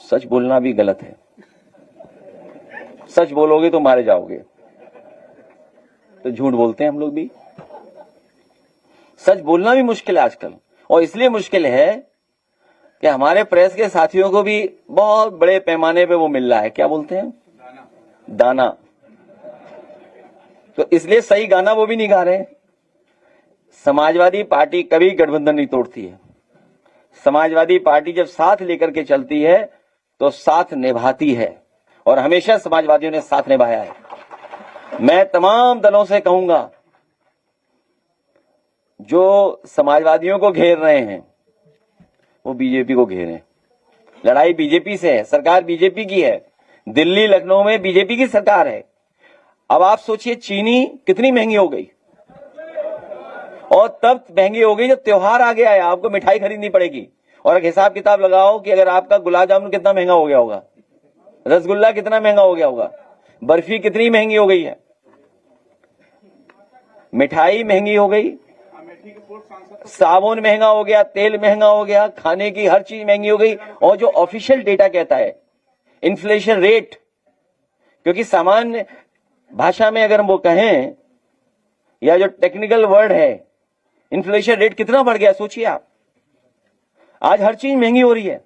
सच बोलना भी गलत है। सच बोलोगे तो मारे जाओगे, तो झूठ बोलते हैं हम लोग भी। सच बोलना भी मुश्किल है आजकल, और इसलिए मुश्किल है कि हमारे प्रेस के साथियों को भी बहुत बड़े पैमाने पे वो मिल रहा है, क्या बोलते हैं, दाना। तो इसलिए सही गाना वो भी नहीं गा रहे। समाजवादी पार्टी कभी गठबंधन नहीं तोड़ती है। समाजवादी पार्टी जब साथ लेकर के चलती है तो साथ निभाती है, और हमेशा समाजवादियों ने साथ निभाया है। मैं तमाम दलों से कहूंगा जो समाजवादियों को घेर रहे हैं वो बीजेपी को घेरें। लड़ाई बीजेपी से है, सरकार बीजेपी की है, दिल्ली लखनऊ में बीजेपी की सरकार है। अब आप सोचिए चीनी कितनी महंगी हो गई, और तब महंगी हो गई जब त्योहार आ गया है, आपको मिठाई खरीदनी पड़ेगी। और एक हिसाब किताब लगाओ कि अगर आपका गुलाब जामुन कितना महंगा हो गया होगा, रसगुल्ला कितना महंगा हो गया होगा, बर्फी कितनी महंगी हो गई है, मिठाई महंगी हो गई, साबुन महंगा हो गया, तेल महंगा हो गया, खाने की हर चीज महंगी हो गई। और जो ऑफिशियल डेटा कहता है इन्फ्लेशन रेट, क्योंकि सामान्य भाषा में अगर हम वो कहें, या जो टेक्निकल वर्ड है, इन्फ्लेशन रेट कितना बढ़ गया सोचिए आप। आज हर चीज महंगी हो रही है,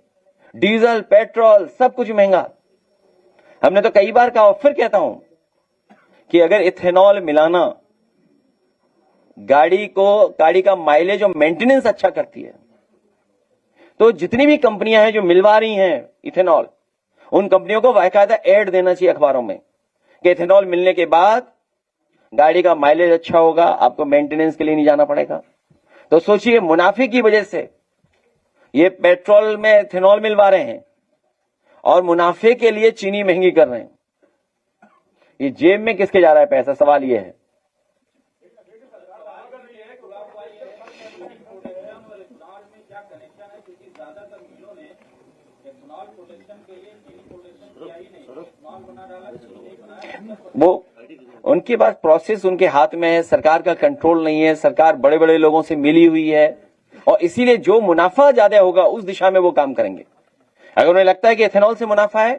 डीजल, पेट्रोल, सब कुछ महंगा। हमने तो कई बार कहा, और फिर कहता हूं कि अगर इथेनॉल मिलाना गाड़ी का माइलेज और मेंटेनेंस अच्छा करती है, तो जितनी भी कंपनियां हैं जो मिलवा रही हैं इथेनॉल, उन कंपनियों को बाकायदा ऐड देना चाहिए अखबारों में कि इथेनॉल मिलने के बाद गाड़ी का माइलेज अच्छा होगा, आपको मेंटेनेंस के लिए नहीं जाना पड़ेगा। तो सोचिए, मुनाफे की वजह से ये पेट्रोल में इथेनॉल मिलवा रहे हैं और मुनाफे के लिए चीनी महंगी कर रहे हैं। ये जेब में किसके जा रहा है पैसा, सवाल ये है। वो उनके पास प्रोसेस उनके हाथ में है, सरकार का कंट्रोल नहीं है, सरकार बड़े बड़े लोगों से मिली हुई है, और इसीलिए जो मुनाफा ज्यादा होगा उस दिशा में वो काम करेंगे। अगर उन्हें लगता है कि इथेनॉल से मुनाफा है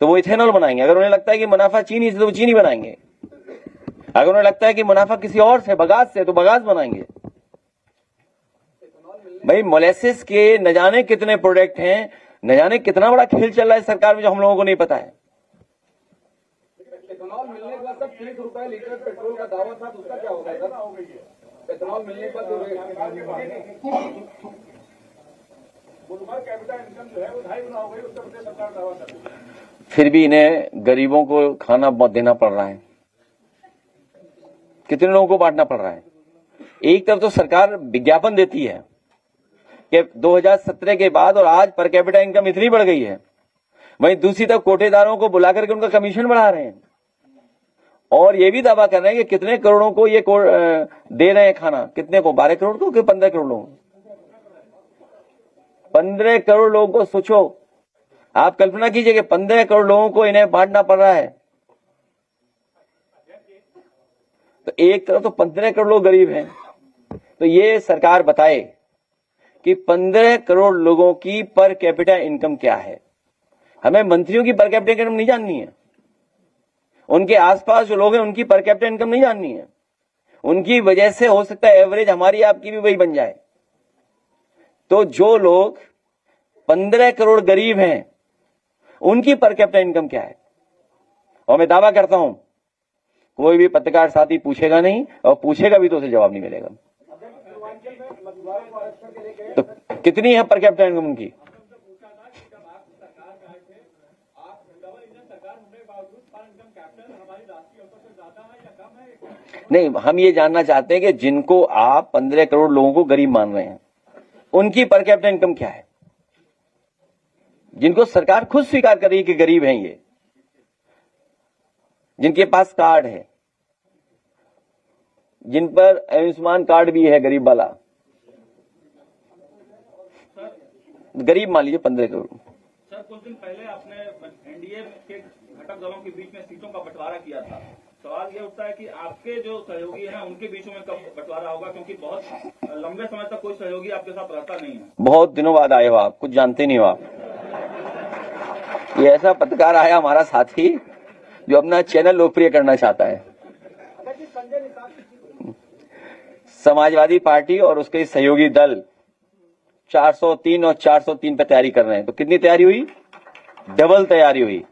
तो वो इथेनॉल बनाएंगे, अगर उन्हें लगता है कि मुनाफा चीनी से तो वो चीनी बनाएंगे, अगर उन्हें लगता है कि मुनाफा किसी और से, बगास से, तो बगास बनाएंगे। भाई मोलेसिस के न जाने कितने प्रोडक्ट हैं, न जाने कितना बड़ा खेल चल रहा है सरकार में जो हम लोगों को नहीं पता है। इथेनॉल मिलने के बाद सब 30 रुपए लीटर पेट्रोल का दावा था, उसका क्या होगा सर? इथेनॉल मिलने के बाद कैपिटल इनकम जो है वो 2.5 गुना हो गई, उसका सरकार दावा कर रही है। फिर भी इन्हें गरीबों को खाना बहुत देना पड़ रहा है, कितने लोगों को बांटना पड़ रहा है। एक तरफ तो सरकार विज्ञापन देती है कि 2017 के बाद और आज पर कैपिटा इनकम इतनी बढ़ गई है, वहीं दूसरी तरफ कोटेदारों को बुला करके उनका कमीशन बढ़ा रहे हैं, और ये भी दावा कर रहे हैं कि कितने करोड़ों को ये दे रहे हैं खाना, कितने को, 12 करोड़ को कि 15 करोड़ लोगों को, 15 करोड़ लोगों को। सोचो, आप कल्पना कीजिए कि 15 करोड़ लोगों को इन्हें बांटना पड़ रहा है। तो एक तरफ तो 15 करोड़ लोग गरीब हैं, तो ये सरकार बताए कि 15 करोड़ लोगों की पर कैपिटा इनकम क्या है। हमें मंत्रियों की पर कैपिटा इनकम नहीं जाननी है, उनके आसपास जो लोग हैं उनकी पर कैपिटा इनकम नहीं जाननी है। उनकी वजह से हो सकता है एवरेज हमारी आपकी भी वही बन जाए। तो जो लोग 15 करोड़ गरीब हैं उनकी पर कैपिटा इनकम क्या है, और मैं दावा करता हूं कोई भी पत्रकार साथी पूछेगा नहीं, और पूछेगा भी तो उसे जवाब नहीं मिलेगा। तो कितनी है पर कैपिटा इनकम उनकी? नहीं, हम ये जानना चाहते हैं कि जिनको आप 15 करोड़ लोगों को गरीब मान रहे हैं उनकी पर कैपिटा इनकम क्या है, जिनको सरकार खुद स्वीकार कर रही है कि गरीब हैं ये, जिनके पास कार्ड है, जिन पर आयुष्मान कार्ड भी है गरीब वाला, गरीब मान लीजिए 15 करोड़। सर, कुछ दिन पहले आपने एनडीए के घटक दलों के बीच में सीटों का बंटवारा किया था। सवाल ये उठता है कि आपके जो सहयोगी हैं उनके बीच में कब बंटवारा होगा, क्योंकि बहुत लंबे समय तक कोई सहयोगी आपके साथ रहता नहीं है। बहुत दिनों बाद आए हो आप, कुछ जानते नहीं हो आप। ये ऐसा पत्रकार आया हमारा साथी जो अपना चैनल लोकप्रिय करना चाहता है। समाजवादी पार्टी और उसके सहयोगी दल 403 और 403 पे तैयारी कर रहे हैं। तो कितनी तैयारी हुई? डबल तैयारी हुई।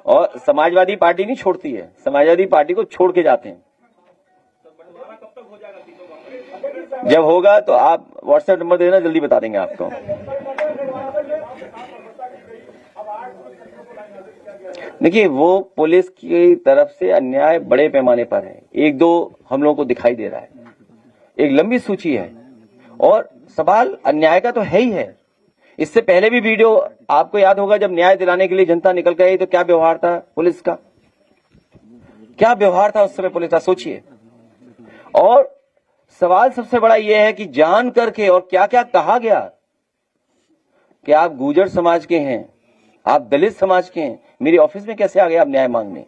और समाजवादी पार्टी नहीं छोड़ती है, समाजवादी पार्टी को छोड़ के जाते हैं। जब होगा तो आप व्हाट्सएप नंबर देना, जल्दी बता देंगे आपको। देखिए, वो पुलिस की तरफ से अन्याय बड़े पैमाने पर है। एक दो हम लोगों को दिखाई दे रहा है, एक लंबी सूची है और सवाल अन्याय का तो है ही है। इससे पहले भी वीडियो आपको याद होगा, जब न्याय दिलाने के लिए जनता निकल गई तो क्या व्यवहार था पुलिस का, क्या व्यवहार था उस समय पुलिस का, सोचिए। और सवाल सबसे बड़ा यह है कि जान करके और क्या क्या कहा गया कि आप गुर्जर समाज के हैं, आप दलित समाज के हैं, मेरी ऑफिस में कैसे आ गए आप न्याय मांगने?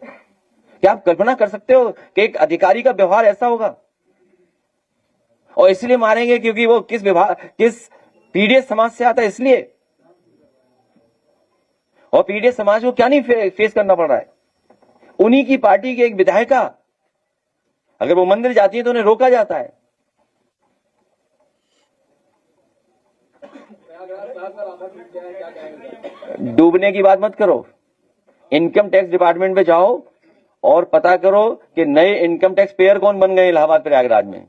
क्या आप कल्पना कर सकते हो कि एक अधिकारी का व्यवहार ऐसा होगा? और इसलिए मारेंगे क्योंकि वो किस पीड़ित समाज से आता है, इसलिए। और पीड़ित समाज को क्या नहीं फेस करना पड़ रहा है? उन्हीं की पार्टी के एक विधायिका अगर वो मंदिर जाती है तो उन्हें रोका जाता है। डूबने की बात मत करो, इनकम टैक्स डिपार्टमेंट में जाओ और पता करो कि नए इनकम टैक्स पेयर कौन बन गए इलाहाबाद प्रयागराज में।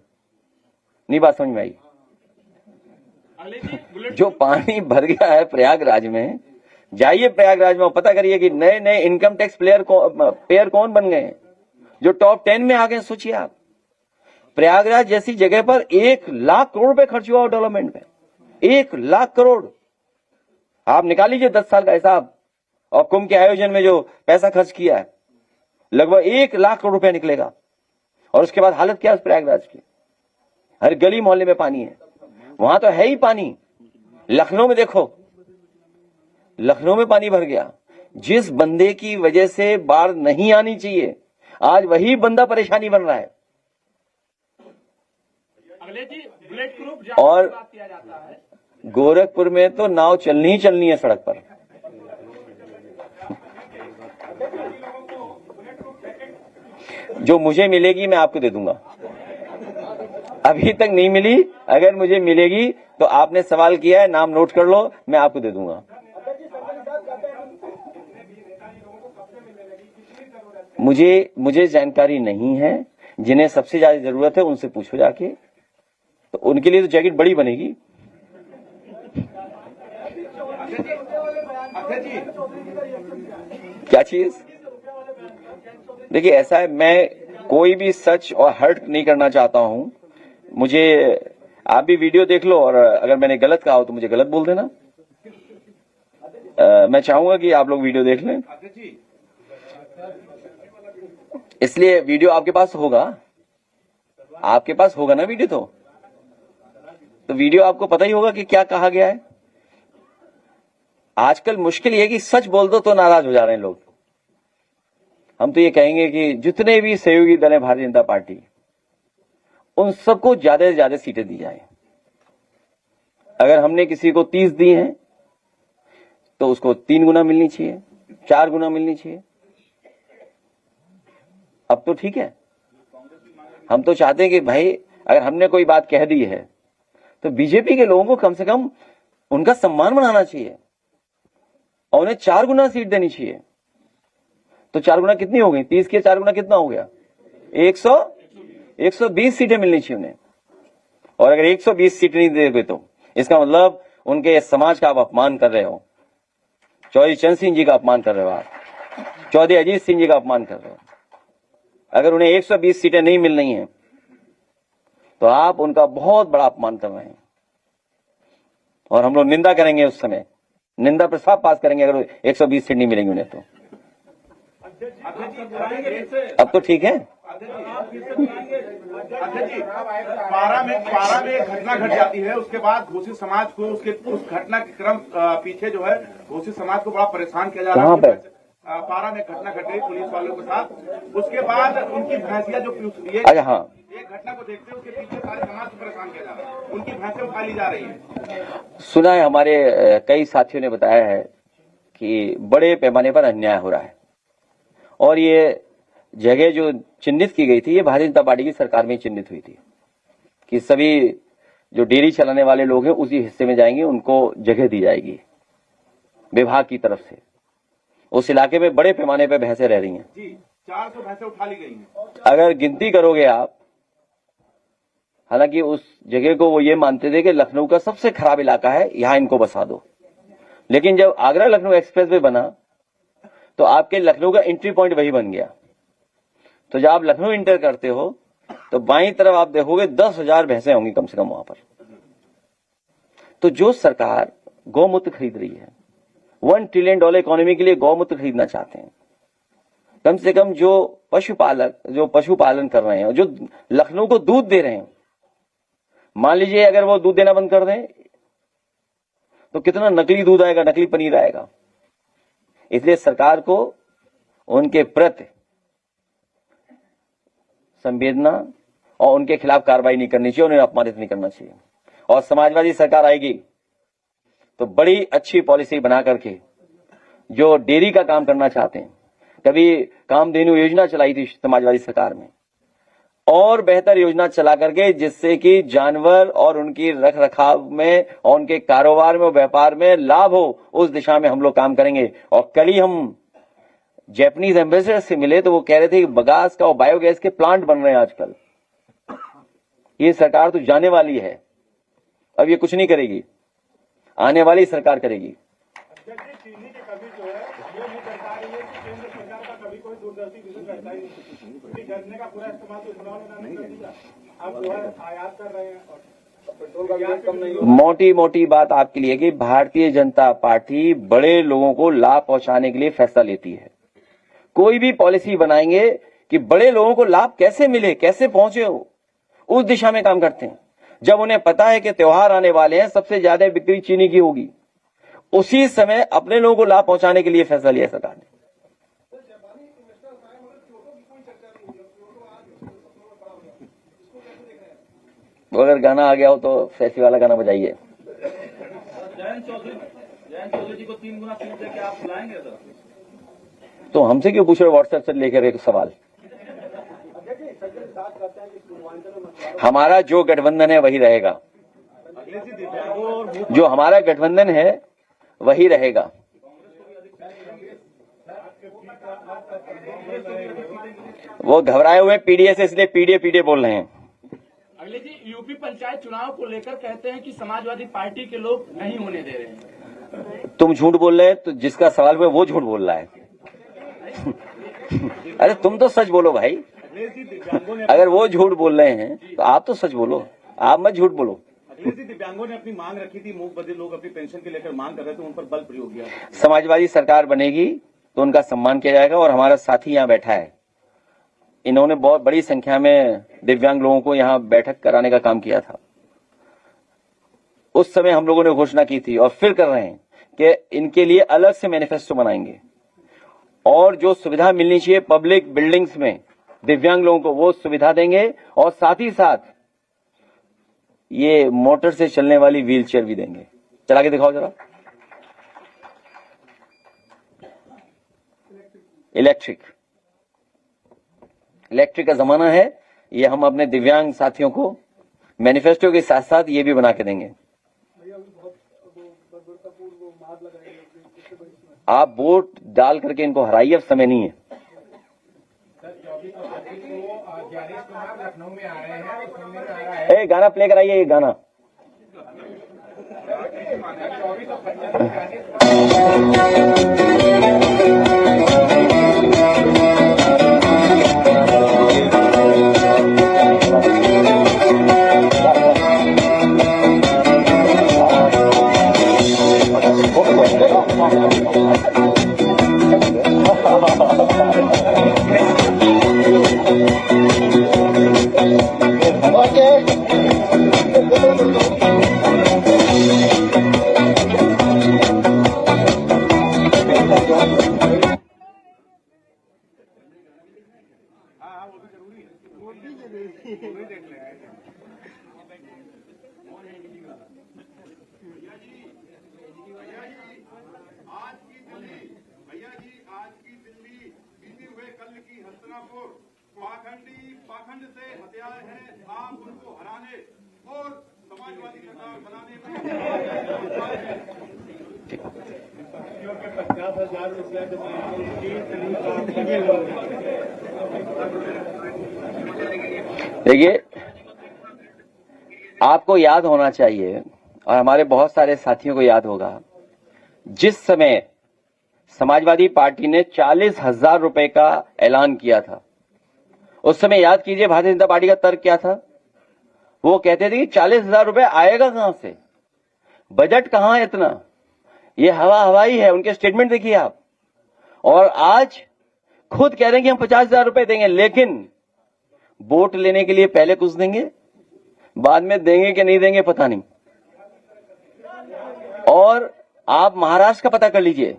नहीं बात समझ में आई? जो पानी भर गया है प्रयागराज में, जाइए प्रयागराज में और पता करिए कि नए नए इनकम टैक्स पेयर कौन बन गए हैं, जो टॉप 10 में आ गए। सोचिए आप, प्रयागराज जैसी जगह पर 1 लाख करोड़ रुपए खर्च हुआ डेवलपमेंट में, 1 लाख करोड़। आप निकाल लीजिए 10 साल का हिसाब, और कुंभ के आयोजन में जो पैसा खर्च किया है लगभग 1 लाख करोड़ रुपए निकलेगा। और उसके बाद हालत क्या है उस प्रयागराज की? हर गली मोहल्ले में पानी है, वहां तो है ही पानी। लखनऊ में देखो, लखनऊ में पानी भर गया। जिस बंदे की वजह से बाढ़ नहीं आनी चाहिए, आज वही बंदा परेशानी बन रहा है। और गोरखपुर में तो नाव चलनी ही चलनी है सड़क पर। जो मुझे मिलेगी मैं आपको दे दूंगा, अभी तक नहीं मिली। अगर मुझे मिलेगी तो आपने सवाल किया है, नाम नोट कर लो, मैं आपको दे दूंगा। मुझे जानकारी नहीं है। जिन्हें सबसे ज्यादा जरूरत है उनसे पूछो जाके, तो उनके लिए तो जैकेट बड़ी बनेगी। क्या चीज? देखिए, ऐसा है, मैं कोई भी सच और हर्ट नहीं करना चाहता हूं। मुझे, आप भी वीडियो देख लो और अगर मैंने गलत कहा हो तो मुझे गलत बोल देना। मैं चाहूंगा कि आप लोग वीडियो देख लें, इसलिए वीडियो आपके पास होगा, आपके पास होगा ना वीडियो, तो वीडियो आपको पता ही होगा कि क्या कहा गया है। आजकल मुश्किल ये है कि सच बोल दो तो नाराज हो जा रहे हैं लोग। हम तो ये कहेंगे कि जितने भी सहयोगी दल है भारतीय जनता पार्टी, उन सबको ज्यादा से ज्यादा सीटें दी जाए। अगर हमने किसी को 30 दी हैं तो उसको 3 गुना मिलनी चाहिए, 4 गुना मिलनी चाहिए। अब तो ठीक है, हम तो चाहते हैं कि भाई अगर हमने कोई बात कह दी है तो बीजेपी के लोगों को कम से कम उनका सम्मान बनाना चाहिए और उन्हें 4 गुना सीट देनी चाहिए। तो 4 गुना कितनी हो गई? 30 के 4 गुना कितना हो गया? 120 सीटें मिलनी चाहिए उन्हें। और अगर 120 सीट नहीं दे तो इसका मतलब उनके समाज का आप अपमान कर रहे हो, चौधरी चरण सिंह जी का अपमान कर रहे हो, आप चौधरी अजीत सिंह जी का अपमान कर रहे हो। अगर उन्हें 120 सीटें नहीं मिल रही हैं तो आप उनका बहुत बड़ा अपमान कर रहे हैं। और हम लोग निंदा करेंगे, उस समय निंदा प्रस्ताव पास करेंगे अगर 120 सीट नहीं मिलेंगी उन्हें तो। अब तो ठीक है। पारा में एक घटना घट जाती है, उसके बाद घोषित समाज को उस घटना के क्रम पीछे जो है घोषित समाज को बड़ा परेशान किया जा रहा है। पारा में घटना घट गई पुलिस वालों के साथ, उसके बाद उनकी भैंसिया जो ये अच्छा हाँ, एक घटना को देखते हुए उसके पीछे सारे समाज को परेशान किया जा रहा है, उनकी भैंसें उठा ली जा रही है। सुना है हमारे कई साथियों ने बताया है कि बड़े पैमाने पर अन्याय हो रहा है और ये जगह जो चिन्हित की गई थी ये भारतीय जनता पार्टी की सरकार में चिन्हित हुई थी कि सभी जो डेयरी चलाने वाले लोग हैं उसी हिस्से में जाएंगे, उनको जगह दी जाएगी विभाग की तरफ से। उस इलाके में बड़े पैमाने पर भैंसें रह रही हैं जी, 400 भैंसें उठा ली गई हैं। अगर गिनती करोगे आप, हालांकि उस जगह को वो ये मानते थे कि लखनऊ का सबसे खराब इलाका है, यहां इनको बसा दो, लेकिन जब आगरा लखनऊ एक्सप्रेस वे बना तो आपके लखनऊ का एंट्री पॉइंट वही बन गया। तो जब आप लखनऊ इंटर करते हो तो बाईं तरफ आप देखोगे 10,000 भैंसें होंगी कम से कम वहां पर। तो जो सरकार गौमूत्र खरीद रही है, $1 ट्रिलियन इकोनॉमी के लिए गौमूत्र खरीदना चाहते हैं, कम से कम जो पशुपालक जो पशुपालन कर रहे हैं, जो लखनऊ को दूध दे रहे हैं, मान लीजिए अगर वो दूध देना बंद कर दें तो कितना नकली दूध आएगा, नकली पनीर आएगा। इसलिए सरकार को उनके प्रति संवेदना और उनके खिलाफ कार्रवाई नहीं करनी चाहिए, उन्हें अपमानित नहीं करना चाहिए। और समाजवादी सरकार आएगी तो बड़ी अच्छी पॉलिसी बना करके जो डेयरी का काम करना चाहते हैं, कभी कामधेनु योजना चलाई थी समाजवादी सरकार में, और बेहतर योजना चला करके जिससे कि जानवर और उनकी रख रखाव में और उनके कारोबार में और व्यापार में लाभ हो, उस दिशा में हम लोग काम करेंगे। और कल ही हम जैपनीज एम्बेसडर से मिले तो वो कह रहे थे कि बगास का और बायोगैस के प्लांट बन रहे हैं आजकल। ये सरकार तो जाने वाली है, अब ये कुछ नहीं करेगी, आने वाली सरकार करेगी। चीनी की कमी जो है ये भी सरकार है कि केंद्र सरकार का कभी कोई दूरदर्शी विजन रहता ही नहीं। गन्ने का पूरा इस्तेमाल तो उन्होंने कर दिया, अब जो है आयात कर रहे हैं और पेट्रोल का भी कम नहीं। मोटी मोटी बात आपके लिए कि भारतीय जनता पार्टी बड़े लोगों को लाभ पहुंचाने के लिए फैसला लेती है। कोई भी पॉलिसी बनाएंगे कि बड़े लोगों को लाभ कैसे मिले, कैसे पहुंचे, उस दिशा में काम करते हैं। जब उन्हें पता है कि त्योहार आने वाले हैं, सबसे ज्यादा बिक्री चीनी की होगी, उसी समय अपने लोगों को लाभ पहुंचाने के लिए फैसला लिया सरकार ने। अगर गाना आ गया हो तो फैसी वाला गाना बजाइए। जयंत चौधरी जी को 3 गुना सीट देके आप बुलाएंगे सर? तो हमसे क्यों पूछ रहे, व्हाट्सएप से लेकर एक सवाल। हमारा जो गठबंधन है वही रहेगा, जो हमारा गठबंधन है वही रहेगा। वो घबराए हुए पीडीए से, इसलिए पीडीए बोल रहे हैं। अगले जी, यूपी पंचायत चुनाव को लेकर कहते हैं कि समाजवादी पार्टी के लोग नहीं होने दे रहे हैं। तुम झूठ बोल रहे हैं, तो जिसका सवाल हुआ वो झूठ बोल रहा है। अरे तुम तो सच बोलो भाई, अगर वो झूठ बोल रहे हैं तो आप तो सच बोलो, आप मत झूठ बोलो। दिव्यांगों ने अपनी मांग रखी थी, मूक बधिर लोग अपनी पेंशन के लेकर मांग कर रहे थे, उन पर बल प्रयोग किया। समाजवादी सरकार बनेगी तो उनका सम्मान किया जाएगा। और हमारा साथी यहाँ बैठा है, इन्होंने बहुत बड़ी संख्या में दिव्यांग लोगों को यहाँ बैठक कराने का काम किया था। उस समय हम लोगों ने घोषणा की थी और फिर कर रहे हैं कि इनके लिए अलग से मैनिफेस्टो बनाएंगे और जो सुविधा मिलनी चाहिए पब्लिक बिल्डिंग्स में दिव्यांग लोगों को, वो सुविधा देंगे। और साथ ही साथ ये मोटर से चलने वाली व्हील चेयर भी देंगे। चला के दिखाओ जरा। इलेक्ट्रिक का जमाना है, ये हम अपने दिव्यांग साथियों को मैनिफेस्टो के साथ साथ ये भी बना के देंगे। आप वोट डाल करके इनको हराइए, अब समय नहीं है। लखनऊ में आ रहे हैं, सुनने में आ रहा है। ए गाना प्ले कराइए, ये गाना। मिर्जापुर पाखंड से हथियार हैं, आप उनको हराने और समाजवादी सरकार बनाने में 50,000 रुपया देखिए, आपको याद होना चाहिए और हमारे बहुत सारे साथियों को याद होगा, जिस समय समाजवादी पार्टी ने 40,000 रुपए का ऐलान किया था, उस समय याद कीजिए भारतीय जनता पार्टी का तर्क क्या था। वो कहते थे कि 40,000 रुपए आएगा कहां से, बजट कहां है इतना, ये हवाई है। उनके स्टेटमेंट देखिए आप। और आज खुद कह रहे हैं कि हम 50,000 रुपए देंगे, लेकिन वोट लेने के लिए पहले कुछ देंगे, बाद में देंगे कि नहीं देंगे पता नहीं। और आप महाराष्ट्र का पता कर लीजिए,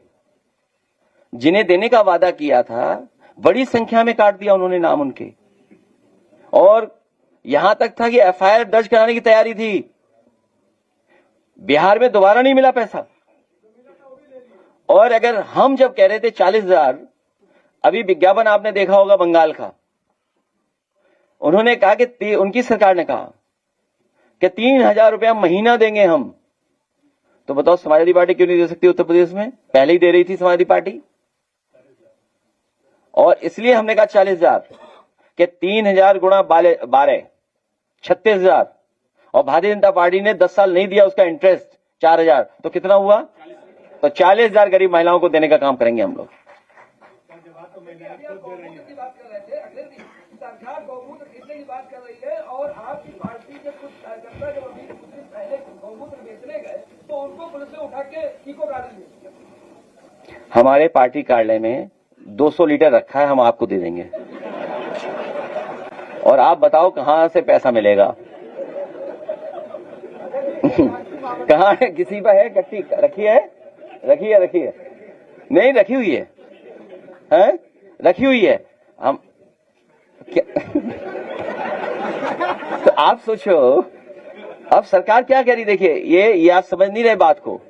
जिन्हें देने का वादा किया था बड़ी संख्या में काट दिया उन्होंने नाम उनके, और यहां तक था कि एफआईआर दर्ज कराने की तैयारी थी। बिहार में दोबारा नहीं मिला पैसा। और अगर हम जब कह रहे थे 40,000, अभी विज्ञापन आपने देखा होगा बंगाल का, उन्होंने कहा कि उनकी सरकार ने कहा कि 3,000 रुपया महीना देंगे हम। तो बताओ समाजवादी पार्टी क्यों नहीं दे सकती उत्तर प्रदेश में? पहले ही दे रही थी समाजवादी पार्टी। और इसलिए हमने कहा 40,000 कि 3,000 गुणा 12 36,000, और भारतीय जनता पार्टी ने 10 साल नहीं दिया उसका इंटरेस्ट 4,000, तो कितना हुआ? तो 40,000 गरीब महिलाओं को देने का काम करेंगे हम लोग। सरकार गौमूत्र खरीदने की बात कर रही है, और आपकी पार्टी के कुछ कार्यकर्ता जब अभी कुछ दिन पहले गौमूत्र बेचने गए तो उनको पुलिस ने उठा के इको गार्डन में। हमारे पार्टी कार्यालय में 200 लीटर रखा है, हम आपको दे देंगे। और आप बताओ कहां से पैसा मिलेगा? कहां है? किसी पर है कट्टी? रखी है? नहीं रखी हुई है, हैं? रखी हुई है। हम तो आप सोचो, अब सरकार क्या कह रही, देखिए ये आप समझ नहीं रहे बात को,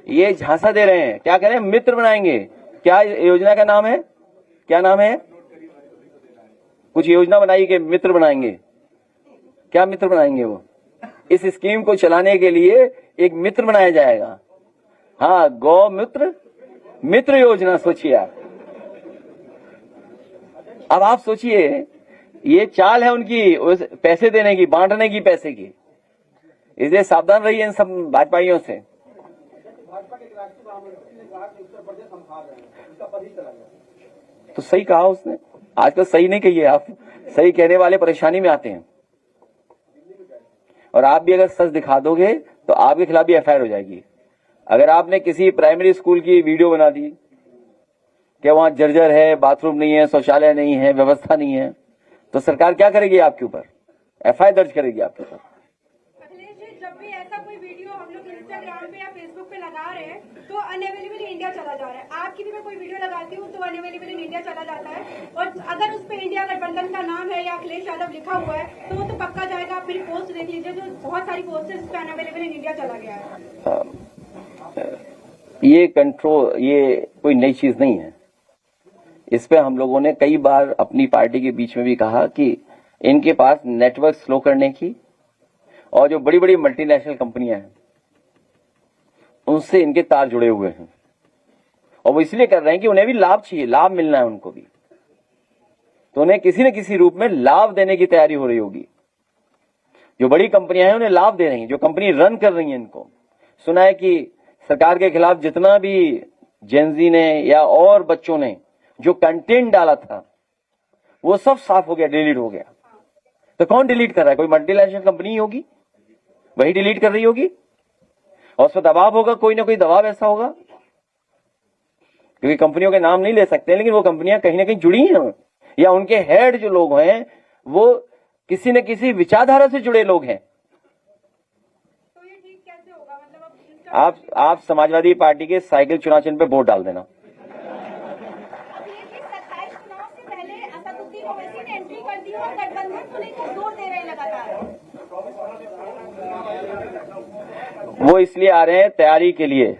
ये झांसा दे रहे हैं। क्या कह रहे हैं? मित्र बनाएंगे। क्या योजना का नाम है? क्या नाम है? कुछ योजना बनाई कि मित्र बनाएंगे। क्या मित्र बनाएंगे? वो इस स्कीम को चलाने के लिए एक मित्र बनाया जाएगा। हाँ, गौ मित्र योजना। सोचिए आप। अब आप सोचिए, ये चाल है उनकी पैसे देने की, बांटने की पैसे की। इसलिए सावधान रहिए इन सब भाजपाइयों से। भाजपा के राष्ट्रीय महामंत्री ने कहा कि उत्तर प्रदेश हम हार रहे हैं, इसका पद ही चला गया। तो सही कहा उसने। आजकल सही नहीं कहिए आप, सही कहने वाले परेशानी में आते हैं। और आप भी अगर सच दिखा दोगे तो आपके खिलाफ भी एफआईआर हो जाएगी। अगर आपने किसी प्राइमरी स्कूल की वीडियो बना दी कि वहां जर्जर है, बाथरूम नहीं है, शौचालय नहीं है, व्यवस्था नहीं है, तो सरकार क्या करेगी? आपके ऊपर एफआईआर दर्ज करेगी आपके ऊपर। अखिलेश जी, जब भी ऐसा कोई वीडियो हम लोग इंस्टाग्राम पे या फेसबुक पे लगा रहे हैं तो अनअवेलेबल इन इंडिया चला जा रहा है। आपकी भी मैं कोई वीडियो लगाती हूँ तो अनअवेलेबल इन इंडिया चला जाता है, और अगर उस पे इंडिया गठबंधन का नाम है या अखिलेश यादव लिखा हुआ है तो वो तो पक्का जाएगा। आप मेरी पोस्ट देख लीजिए, जो बहुत सारी पोस्ट है जिस पे अनअवेलेबल इन इंडिया चला गया है। ये कंट्रोल, ये कोई नई चीज नहीं है। इस पे हम लोगों ने कई बार अपनी पार्टी के बीच में भी कहा कि इनके पास नेटवर्क स्लो करने की, और जो बड़ी बड़ी मल्टीनेशनल कंपनियां हैं उनसे इनके तार जुड़े हुए हैं, और वो इसलिए कर रहे हैं कि उन्हें भी लाभ चाहिए, लाभ मिलना है उनको भी। तो उन्हें किसी न किसी रूप में लाभ देने की तैयारी हो रही होगी। जो बड़ी कंपनियां हैं उन्हें लाभ दे रही हैं, जो कंपनी रन कर रही हैं इनको। सुना है कि सरकार के खिलाफ जितना भी जेनजी ने या और बच्चों ने जो कंटेंट डाला था वो सब साफ हो गया, डिलीट हो गया। तो कौन डिलीट कर रहा है? कोई मल्टीनेशनल कंपनी ही होगी, वही डिलीट कर रही होगी, और उस पर दबाव होगा, कोई ना कोई दबाव ऐसा होगा। क्योंकि कंपनियों के नाम नहीं ले सकते, लेकिन वो कंपनियां कहीं ना कहीं जुड़ी हैं, या उनके हेड जो लोग हैं वो किसी न किसी विचारधारा से जुड़े लोग हैं। तो ये ठीक कैसे होगा? मतलब आप समाजवादी पार्टी के साइकिल चुनाव चिन्ह पे वोट डाल देना। एंट्री कर दी और गठबंधन को लेकर जोर दे रहे हैं लगातार। वो इसलिए आ रहे हैं तैयारी के लिए,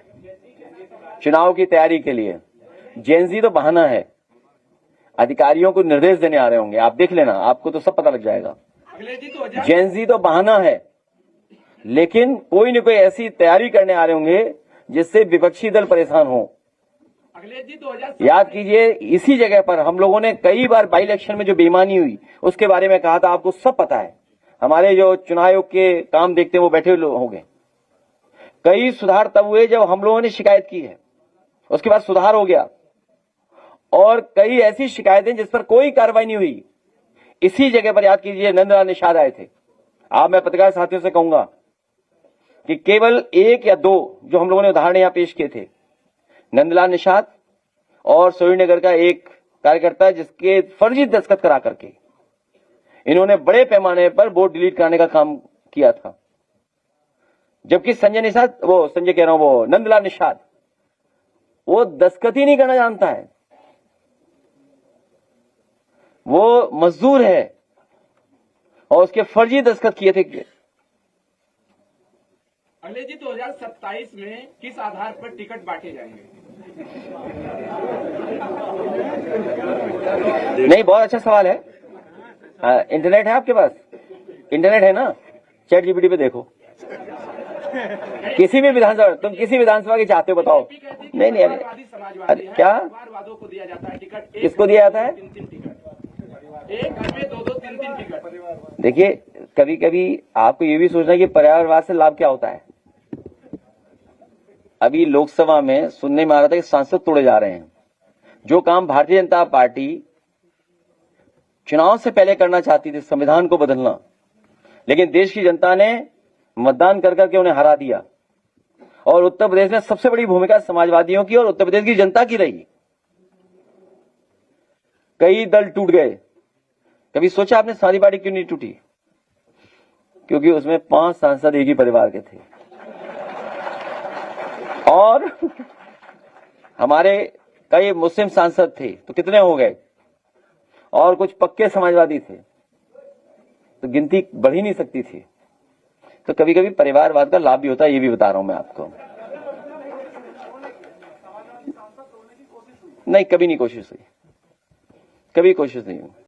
चुनाव की तैयारी के लिए। जेनजी तो बहाना है। अधिकारियों को निर्देश देने आ रहे होंगे। आप देख लेना, आपको तो सब पता लग जाएगा। अखिलेश जी 2000 जेएनजी तो बहाना है, लेकिन कोई न कोई ऐसी तैयारी करने आ रहे होंगे जिससे विपक्षी दल परेशान हो। अखिलेश जी 2000 याद कीजिए, इसी जगह पर हम लोगों ने कई बार बाई इलेक्शन में जो बेईमानी हुई उसके बारे में कहा था, आपको सब पता है। हमारे जो चुनाव आयोग के काम देखते हैं वो बैठे लोग होंगे। कई सुधार तब हुए जब हम लोगों ने शिकायत की है, उसके बाद सुधार हो गया। और कई ऐसी शिकायतें जिस पर कोई कार्रवाई नहीं हुई। इसी जगह पर याद कीजिए नंदलाल निषाद आए थे। आप मैं पत्रकार साथियों से कहूंगा कि केवल एक या दो जो हम लोगों ने उदाहरण यहां पेश किए थे, नंदलाल निषाद और सोरीनगर का एक कार्यकर्ता जिसके फर्जी दस्तखत करा करके इन्होंने बड़े पैमाने पर वोट डिलीट कराने का काम किया था। जबकि संजय नंदलाल निषाद वो दस्तखत ही नहीं करना जानता है, वो मजदूर है और उसके फर्जी दस्तखत किए थे। अखिलेश जी 2027 में किस आधार पर टिकट बांटे जाएंगे? नहीं, बहुत अच्छा सवाल है। इंटरनेट है आपके पास? इंटरनेट है ना? चैट जीपीटी पे देखो। किसी भी विधानसभा, तुम किसी विधानसभा की चाहते हो बताओ। नहीं नहीं, अरे क्या वादों को दिया जाता है टिकट, किसको दिया जाता है? 3 टिकट, एक घर में 2-2, 3-3 टिकट। देखिए, कभी कभी आपको ये भी सोचना है कि पर्यावरणवाद से लाभ क्या होता है। अभी लोकसभा में सुनने में आ रहा था कि सांसद तोड़े जा रहे हैं। जो काम भारतीय जनता पार्टी चुनाव से पहले करना चाहती थी, संविधान को बदलना, लेकिन देश की जनता ने मतदान कर करके उन्हें हरा दिया। और उत्तर प्रदेश में सबसे बड़ी भूमिका समाजवादियों की और उत्तर प्रदेश की जनता की रही। कई दल टूट गए। कभी सोचा आपने समाजवादी पार्टी क्यों नहीं टूटी? क्योंकि उसमें 5 सांसद एक ही परिवार के थे। और हमारे कई मुस्लिम सांसद थे तो कितने हो गए, और कुछ पक्के समाजवादी थे, तो गिनती बढ़ ही नहीं सकती थी। तो कभी कभी परिवारवाद का लाभ भी होता है, ये भी बता रहा हूं मैं आपको। नहीं, कभी नहीं कोशिश हुई, कभी कोशिश नहीं हुई।